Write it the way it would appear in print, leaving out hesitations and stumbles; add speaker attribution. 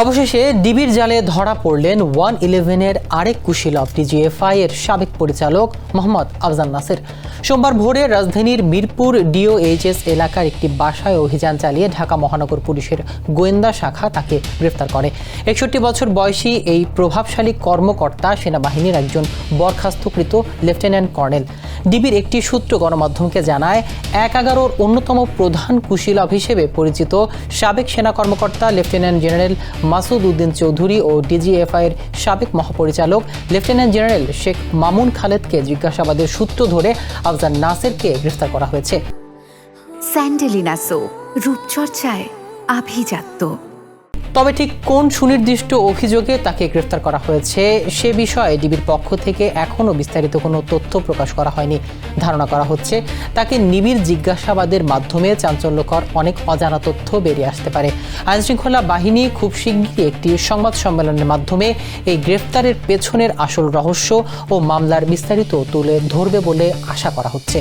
Speaker 1: অবশেষে ডিবির জালে ধরা পড়লেন 111-এর আরেক কুশীলব ডিজিএফআই এর সাবেক পরিচালক মোহাম্মদ আফজাল নাসির। সোমবার ভোরে রাজধানীর মিরপুর ডিওএইচএস এলাকার একটি বাসায় অভিযান চালিয়ে ঢাকা মহানগর পুলিশের গোয়েন্দা শাখা তাকে গ্রেফতার করে। 61 বছর বয়সী এই প্রভাবশালী কর্মকর্তা সেনাবাহিনীর একজন বরখাস্তকৃত লেফটেন্যান্ট কর্নেল। ডিবির একটি সূত্র গণমাধ্যমকে জানায়, 1-11-র অন্যতম প্রধান কুশীলব হিসেবে পরিচিত সাবেক সেনা কর্মকর্তা লেফটেন্যান্ট জেনারেল মাসুদ উদ্দিন চৌধুরী ও ডিজিএফআই এর সাবেক মহাপরিচালক লেফটেন্যান্ট জেনারেল শেখ মামুন খালেদকে জিজ্ঞাসাবাদের সূত্র ধরে আফজাল নাসিরকে গ্রেফতার করা হয়েছে।
Speaker 2: স্যান্ডেলিনা সো, রূপচর্চায় আভিজাত্য।
Speaker 1: তবে ঠিক কোন সুনির্দিষ্ট অভিযোগে তাকে গ্রেফতার করা হয়েছে সে বিষয়ে ডিবির পক্ষ থেকে এখনও বিস্তারিত কোনো তথ্য প্রকাশ করা হয়নি। ধারণা করা হচ্ছে তাকে নিবিড় জিজ্ঞাসাবাদের মাধ্যমে চাঞ্চল্যকর অনেক অজানা তথ্য বেরিয়ে আসতে পারে। আইনশৃঙ্খলা বাহিনী খুব শিগগিরই একটি সংবাদ সম্মেলনের মাধ্যমে এই গ্রেফতারের পেছনের আসল রহস্য ও মামলার বিস্তারিত তুলে ধরবে বলে আশা করা হচ্ছে।